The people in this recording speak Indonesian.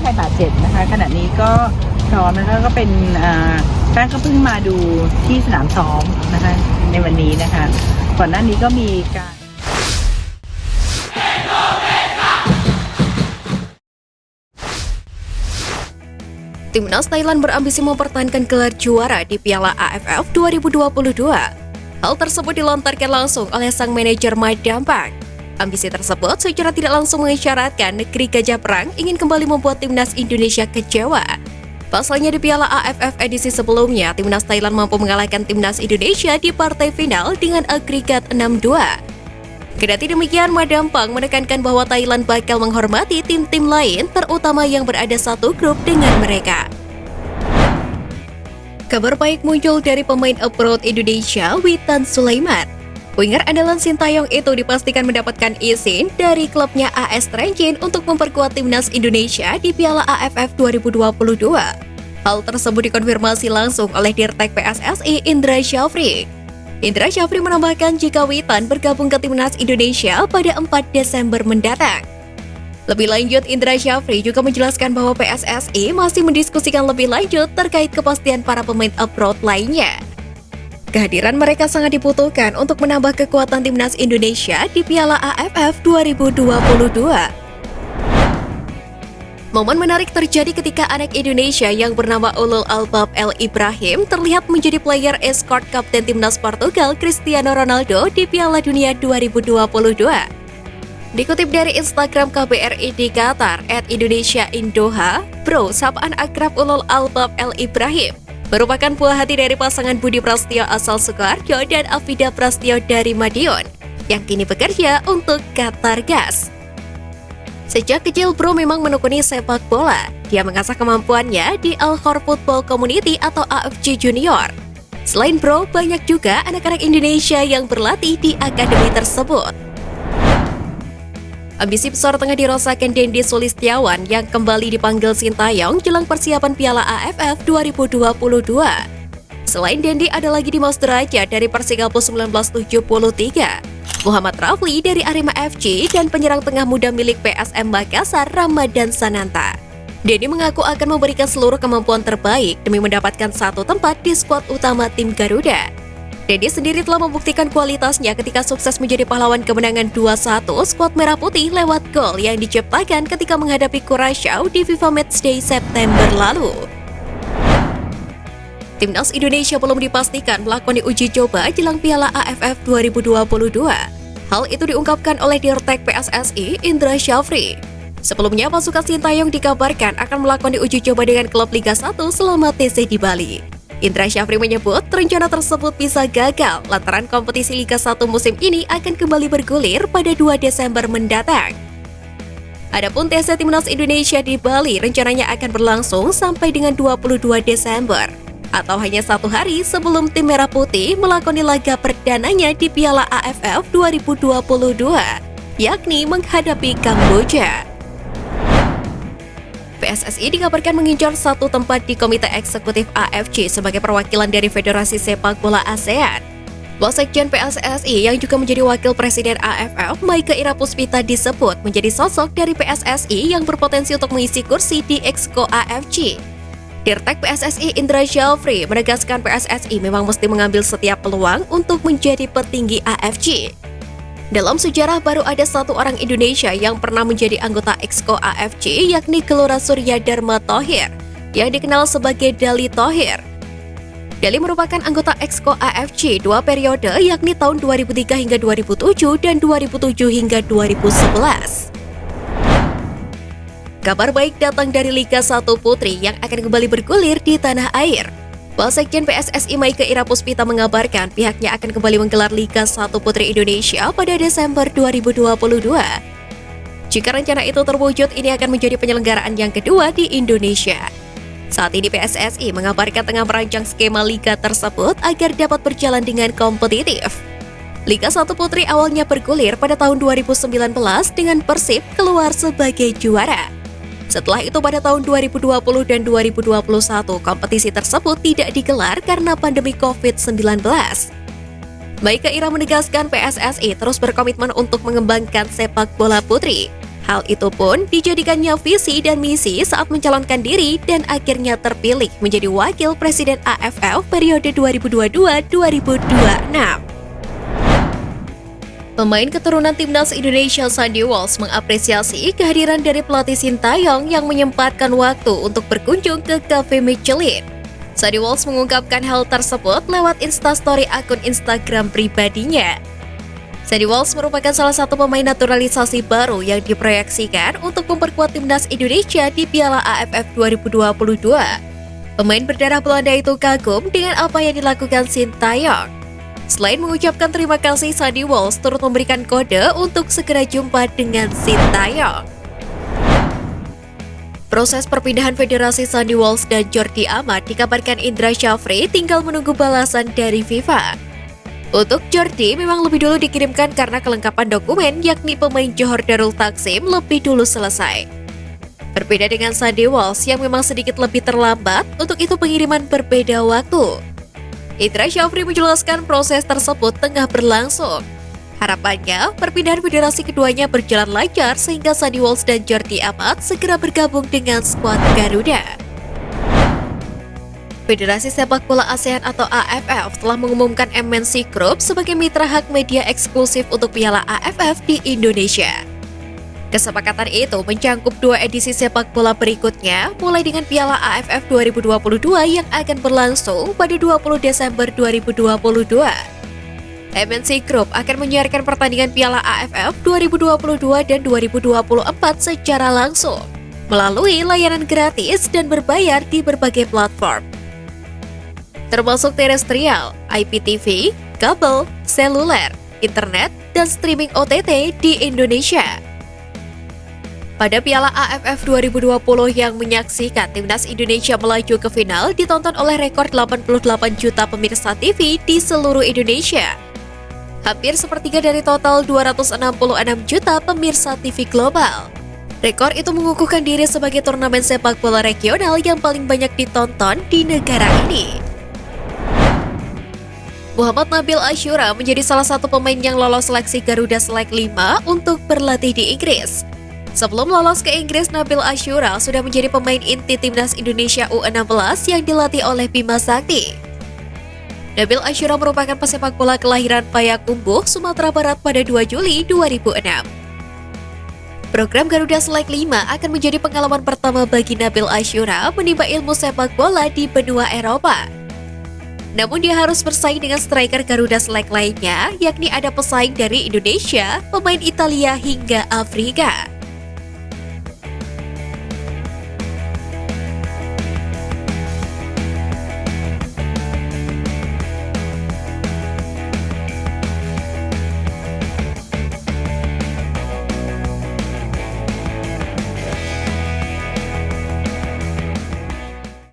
รบาดเจ็บนะคะขณะนี้ก็พร้อมนะคะก็เป็นแป้งก็เพิ่งมาดูที่สนามซ้อมนะคะในวันนี้นะคะก่อนหน้านี้ก็มีการTimnas Thailand berambisi mempertahankan gelar juara di Piala AFF 2022. Hal tersebut dilontarkan langsung oleh sang manajer Mike Dampak. Ambisi tersebut secara tidak langsung mengisyaratkan negeri Gajah Perang ingin kembali membuat Timnas Indonesia kecewa. Pasalnya di Piala AFF edisi sebelumnya, Timnas Thailand mampu mengalahkan Timnas Indonesia di partai final dengan agregat 6-2. Kendati demikian, Madampang menekankan bahwa Thailand bakal menghormati tim-tim lain, terutama yang berada satu grup dengan mereka. Kabar baik muncul dari pemain abroad Indonesia, Witan Sulaiman. Winger andalan Sintayong itu dipastikan mendapatkan izin dari klubnya AS Trenčín untuk memperkuat Timnas Indonesia di Piala AFF 2022. Hal tersebut dikonfirmasi langsung oleh Dirtek PSSI Indra Syafri. Indra Syafri menambahkan jika Witan bergabung ke Timnas Indonesia pada 4 Desember mendatang. Lebih lanjut, Indra Syafri juga menjelaskan bahwa PSSI masih mendiskusikan lebih lanjut terkait kepastian para pemain abroad lainnya. Kehadiran mereka sangat dibutuhkan untuk menambah kekuatan Timnas Indonesia di Piala AFF 2022. Momen menarik terjadi ketika anak Indonesia yang bernama Ulul Albab El Ibrahim terlihat menjadi player escort kapten Timnas Portugal Cristiano Ronaldo di Piala Dunia 2022. Dikutip dari Instagram KBRI di Qatar @Indonesia_in_Doha, Bro sapaan akrab Ulul Albab El Ibrahim merupakan buah hati dari pasangan Budi Prasetyo asal Sukoharjo dan Afida Prasetyo dari Madiun yang kini bekerja untuk Qatar Gas. Sejak kecil, Bro memang menekuni sepak bola. Dia mengasah kemampuannya di Al Khor Football Community atau AFC Junior. Selain Bro, banyak juga anak-anak Indonesia yang berlatih di akademi tersebut. Ambisi besar tengah dirasakan Dendi Sulistiawan yang kembali dipanggil Sintayong jelang persiapan Piala AFF 2022. Selain Dendi, ada lagi Dimas Derajat dari Persikabo 1973. Muhammad Rafli dari Arema FC dan penyerang tengah muda milik PSM Makassar Ramadan Sananta. Dendi mengaku akan memberikan seluruh kemampuan terbaik demi mendapatkan satu tempat di skuad utama tim Garuda. Dendi sendiri telah membuktikan kualitasnya ketika sukses menjadi pahlawan kemenangan 2-1 skuad Merah Putih lewat gol yang diciptakan ketika menghadapi Curaçao di FIFA Matchday September lalu. Timnas Indonesia belum dipastikan melakoni uji coba jelang Piala AFF 2022. Hal itu diungkapkan oleh Dirtek PSSI Indra Syafri. Sebelumnya, pasukan Sintayong dikabarkan akan melakoni uji coba dengan klub Liga 1 selama TC di Bali. Indra Syafri menyebut rencana tersebut bisa gagal lantaran kompetisi Liga 1 musim ini akan kembali bergulir pada 2 Desember mendatang. Adapun TC Timnas Indonesia di Bali rencananya akan berlangsung sampai dengan 22 Desember. Atau hanya satu hari sebelum tim Merah Putih melakoni laga perdananya di Piala AFF 2022, yakni menghadapi Kamboja. PSSI dikabarkan mengincar satu tempat di Komite Eksekutif AFC sebagai perwakilan dari Federasi Sepak Bola ASEAN. Wasekjen PSSI yang juga menjadi Wakil Presiden AFF, Maike Irapuspita disebut menjadi sosok dari PSSI yang berpotensi untuk mengisi kursi di Exco AFC. Dirtek PSSI Indra Syafri menegaskan PSSI memang mesti mengambil setiap peluang untuk menjadi petinggi AFC. Dalam sejarah baru ada satu orang Indonesia yang pernah menjadi anggota Exco AFC, yakni Gelora Surya Dharma Thohir, yang dikenal sebagai Dali Thohir. Dali merupakan anggota Exco AFC 2 periode, yakni tahun 2003 hingga 2007 dan 2007 hingga 2011. Kabar baik datang dari Liga 1 Putri yang akan kembali bergulir di tanah air. Wasekjen PSSI Maike Irapuspita mengabarkan pihaknya akan kembali menggelar Liga 1 Putri Indonesia pada Desember 2022. Jika rencana itu terwujud, ini akan menjadi penyelenggaraan yang kedua di Indonesia. Saat ini PSSI mengabarkan tengah merancang skema liga tersebut agar dapat berjalan dengan kompetitif. Liga 1 Putri awalnya bergulir pada tahun 2019 dengan Persib keluar sebagai juara. Setelah itu pada tahun 2020 dan 2021, kompetisi tersebut tidak digelar karena pandemi COVID-19. Maike Ira menegaskan PSSI terus berkomitmen untuk mengembangkan sepak bola putri. Hal itu pun dijadikannya visi dan misi saat mencalonkan diri dan akhirnya terpilih menjadi wakil presiden AFF periode 2022-2026. Pemain keturunan timnas Indonesia Sandy Walsh mengapresiasi kehadiran dari pelatih Sintayong yang menyempatkan waktu untuk berkunjung ke Cafe Michelin. Sandy Walsh mengungkapkan hal tersebut lewat instastory akun Instagram pribadinya. Sandy Walsh merupakan salah satu pemain naturalisasi baru yang diproyeksikan untuk memperkuat timnas Indonesia di Piala AFF 2022. Pemain berdarah Belanda itu kagum dengan apa yang dilakukan Sintayong. Selain mengucapkan terima kasih, Sandy Walsh turut memberikan kode untuk segera jumpa dengan Sintayong. Proses perpindahan Federasi Sandy Walsh dan Jordi Amat dikabarkan Indra Syafri tinggal menunggu balasan dari FIFA. Untuk Jordi memang lebih dulu dikirimkan karena kelengkapan dokumen yakni pemain Johor Darul Taksim lebih dulu selesai. Berbeda dengan Sandy Walsh yang memang sedikit lebih terlambat, untuk itu pengiriman berbeda waktu. Indra Syafri menjelaskan proses tersebut tengah berlangsung. Harapannya, perpindahan federasi keduanya berjalan lancar sehingga Sandy Walsh dan Jordi Amat segera bergabung dengan skuad Garuda. Federasi Sepak Bola ASEAN atau AFF telah mengumumkan MNC Group sebagai mitra hak media eksklusif untuk Piala AFF di Indonesia. Kesepakatan itu mencangkup 2 edisi sepak bola berikutnya, mulai dengan Piala AFF 2022 yang akan berlangsung pada 20 Desember 2022. MNC Group akan menyiarkan pertandingan Piala AFF 2022 dan 2024 secara langsung, melalui layanan gratis dan berbayar di berbagai platform, termasuk terestrial, IPTV, kabel, seluler, internet, dan streaming OTT di Indonesia. Pada Piala AFF 2020 yang menyaksikan timnas Indonesia melaju ke final ditonton oleh rekor 88 juta pemirsa TV di seluruh Indonesia. Hampir sepertiga dari total 266 juta pemirsa TV global. Rekor itu mengukuhkan diri sebagai turnamen sepak bola regional yang paling banyak ditonton di negara ini. Muhammad Nabil Ashura menjadi salah satu pemain yang lolos seleksi Garuda Select 5 untuk berlatih di Inggris. Sebelum lolos ke Inggris, Nabil Ashura sudah menjadi pemain inti timnas Indonesia U16 yang dilatih oleh Bima Sakti. Nabil Ashura merupakan pesepak bola kelahiran Payakumbuh, Sumatera Barat pada 2 Juli 2006. Program Garuda Select 5 akan menjadi pengalaman pertama bagi Nabil Ashura menimba ilmu sepak bola di benua Eropa. Namun dia harus bersaing dengan striker Garuda Select lainnya, yakni ada pesaing dari Indonesia, pemain Italia hingga Afrika.